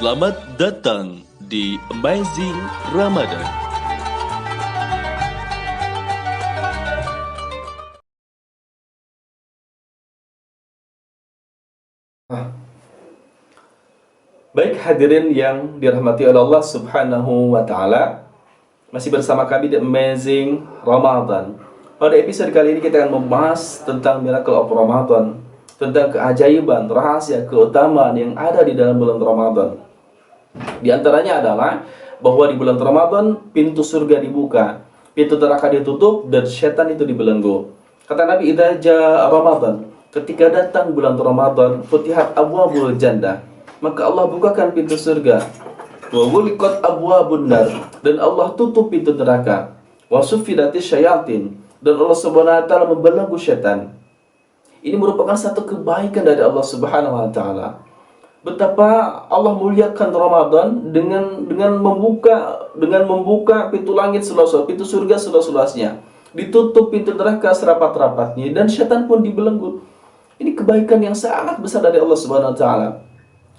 Selamat datang di Amazing Ramadan. Baik hadirin yang dirahmati oleh Allah Subhanahu wa taala, masih bersama kami di Amazing Ramadan. Pada episode kali ini kita akan membahas tentang miracle of Ramadan, tentang keajaiban, rahasia, keutamaan yang ada di dalam bulan Ramadan. Di antaranya adalah bahwa di bulan Ramadan pintu surga dibuka, pintu neraka ditutup, dan setan itu dibelenggu. Kata Nabi, idza jaa Ramadan, ketika datang bulan Ramadan, futihat abwabul jannah, maka Allah bukakan pintu surga. Wa ghuliqat abwabun nar, dan Allah tutup pintu neraka. Wa suffidatis syayatin, dan Allah Subhanahu wa taala membelenggu setan. Ini merupakan satu kebaikan dari Allah Subhanahu wa taala. Betapa Allah muliakan Ramadan dengan membuka pintu langit seluas-luasnya, pintu surga seluas-luasnya. Ditutup pintu neraka serapat-rapatnya, dan setan pun dibelenggu. Ini kebaikan yang sangat besar dari Allah Subhanahu wa taala.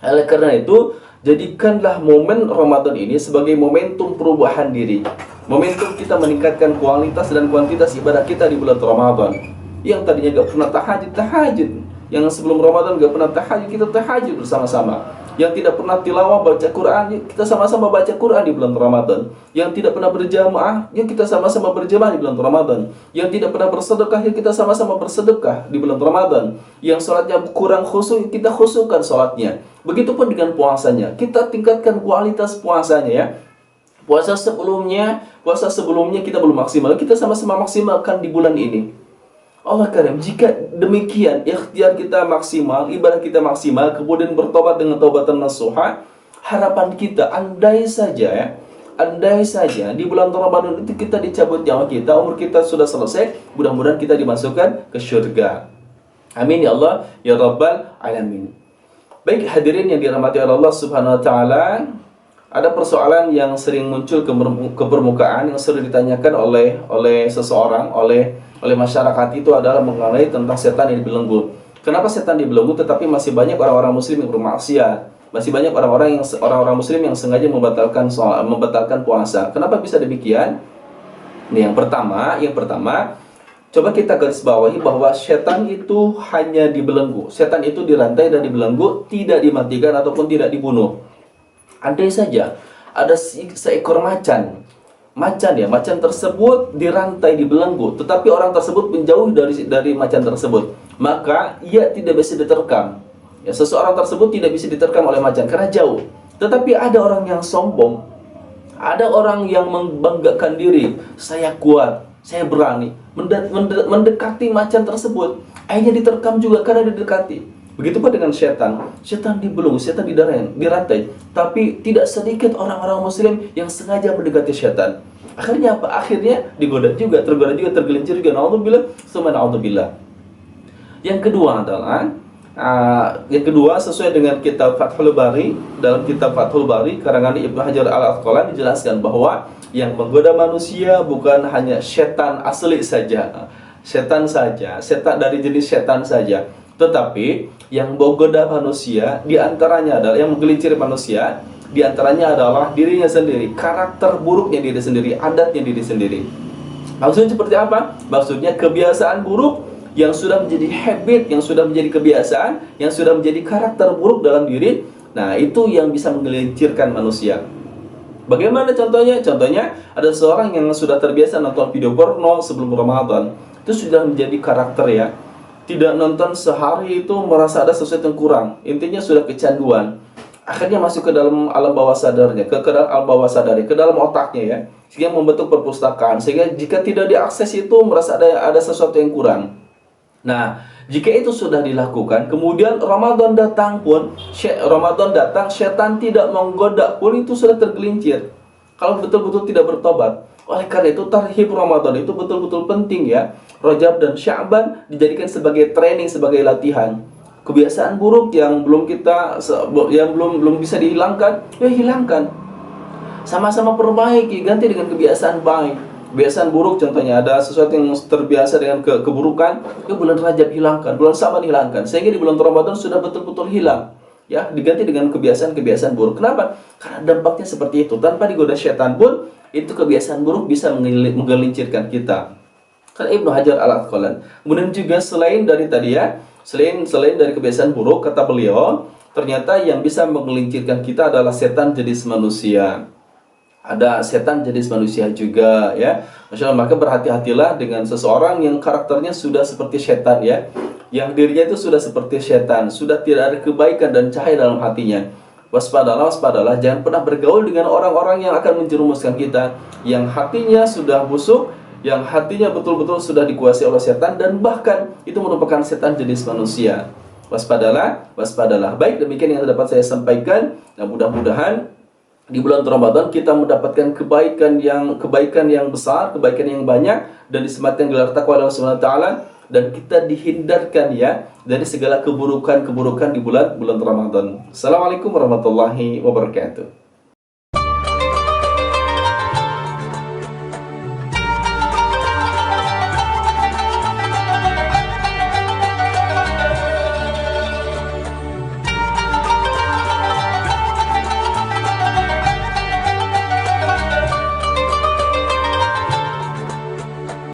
Oleh karena itu, jadikanlah momen Ramadan ini sebagai momentum perubahan diri. Momentum kita meningkatkan kualitas dan kuantitas ibadah kita di bulan Ramadan. Yang tadinya gak pernah tahajud. Yang sebelum Ramadan gak pernah tahajud, kita tahajud bersama-sama. Yang tidak pernah tilawah baca Quran, kita sama-sama baca Quran di bulan Ramadan. Yang tidak pernah berjamaah, yuk kita sama-sama berjamaah di bulan Ramadan. Yang tidak pernah bersedekah, yuk kita sama-sama bersedekah di bulan Ramadan. Yang sholatnya kurang khusyuk, kita khusyukkan sholatnya. Begitupun dengan puasanya, kita tingkatkan kualitas puasanya ya. Puasa sebelumnya kita belum maksimal, kita sama-sama maksimalkan di bulan ini. Allah karim, jika demikian ikhtiar kita maksimal, ibadah kita maksimal, kemudian bertobat dengan taubatan nasuha, harapan kita andai saja di bulan Ramadan itu kita dicabut nyawa kita, umur kita sudah selesai, mudah-mudahan kita dimasukkan ke syurga. Amin ya Allah ya Rabbal alamin. Baik hadirin yang dirahmati Allah Subhanahu wa taala, ada persoalan yang sering muncul ke permukaan yang sering ditanyakan oleh seseorang, oleh masyarakat, itu adalah mengenai tentang setan yang dibelenggu. Kenapa setan dibelenggu tetapi masih banyak orang-orang muslim yang bermaksiat? Masih banyak orang-orang muslim yang sengaja membatalkan puasa. Kenapa bisa demikian? Ini yang pertama, coba kita garis bawahi bahwa setan itu hanya dibelenggu. Setan itu dirantai dan dibelenggu, tidak dimatikan ataupun tidak dibunuh. Andai saja ada seekor macan tersebut dirantai, dibelenggu, tetapi orang tersebut menjauh dari macan tersebut, maka ia tidak bisa diterkam. Ya, seseorang tersebut tidak bisa diterkam oleh macan karena jauh. Tetapi ada orang yang sombong, ada orang yang membanggakan diri, saya kuat, saya berani, mendekati macan tersebut, akhirnya diterkam juga karena didekati. Begitupun dengan setan dibelenggu, setan dirantai. Tapi tidak sedikit orang-orang muslim yang sengaja mendekati setan. Akhirnya apa? Akhirnya tergoda juga, tergelincir juga. Na'udzubillah. Yang kedua sesuai dengan kitab Fathul Bari, dalam kitab Fathul Bari karangan Ibnu Hajar Al-Asqalani dijelaskan bahwa yang menggoda manusia bukan hanya setan asli saja, setan dari jenis setan saja, tetapi yang menggoda manusia diantaranya adalah, yang menggelincir manusia diantaranya adalah dirinya sendiri, karakter buruknya diri sendiri, adatnya diri sendiri. Maksudnya seperti apa? Maksudnya kebiasaan buruk yang sudah menjadi habit, yang sudah menjadi kebiasaan, yang sudah menjadi karakter buruk dalam diri. Nah, itu yang bisa menggelincirkan manusia. Bagaimana contohnya? Contohnya ada seorang yang sudah terbiasa nonton video porno sebelum Ramadan. Itu sudah menjadi karakter ya. Tidak nonton sehari itu merasa ada sesuatu yang kurang. Intinya sudah kecanduan. Akhirnya masuk ke dalam alam bawah sadarnya, ke dalam alam bawah sadari, ke dalam otaknya ya. Sehingga membentuk perpustakaan. Sehingga jika tidak diakses itu merasa ada sesuatu yang kurang. Nah, jika itu sudah dilakukan, kemudian Ramadan datang, setan tidak menggoda pun, itu sudah tergelincir. Kalau betul-betul tidak bertobat. Oleh karena itu tarhib Ramadan itu betul-betul penting ya. Rajab dan Sya'ban dijadikan sebagai training, sebagai latihan. Kebiasaan buruk yang belum bisa dihilangkan, ya hilangkan. Sama-sama perbaiki, ganti dengan kebiasaan baik. Kebiasaan buruk contohnya ada sesuatu yang terbiasa dengan keburukan, ya bulan Rajab hilangkan, bulan Sya'ban hilangkan, sehingga di bulan Ramadan sudah betul-betul hilang. ya, diganti dengan kebiasaan-kebiasaan buruk. Kenapa? Karena dampaknya seperti itu. Tanpa digoda setan pun, itu kebiasaan buruk bisa menggelincirkan kita. Kan Ibnu Hajar Al-Asqalani. Kemudian juga selain dari tadi ya, selain dari kebiasaan buruk, kata beliau, ternyata yang bisa menggelincirkan kita adalah setan jenis manusia. Ada setan jenis manusia juga ya. Masya Allah, maka berhati-hatilah dengan seseorang yang karakternya sudah seperti setan ya, yang dirinya itu sudah seperti setan, sudah tidak ada kebaikan dan cahaya dalam hatinya. Waspadalah, waspadalah, jangan pernah bergaul dengan orang-orang yang akan menjerumuskan kita, yang hatinya sudah busuk, yang hatinya betul-betul sudah dikuasai oleh setan, dan bahkan itu merupakan setan jenis manusia. Waspadalah, waspadalah. Baik, demikian yang dapat saya sampaikan. Nah, mudah-mudahan di bulan Ramadan kita mendapatkan kebaikan yang besar, kebaikan yang banyak, dan disematkan gelar takwa Allah Subhanahu wa taala, dan kita dihindarkan ya dari segala keburukan-keburukan di bulan Ramadan. Assalamualaikum warahmatullahi wabarakatuh.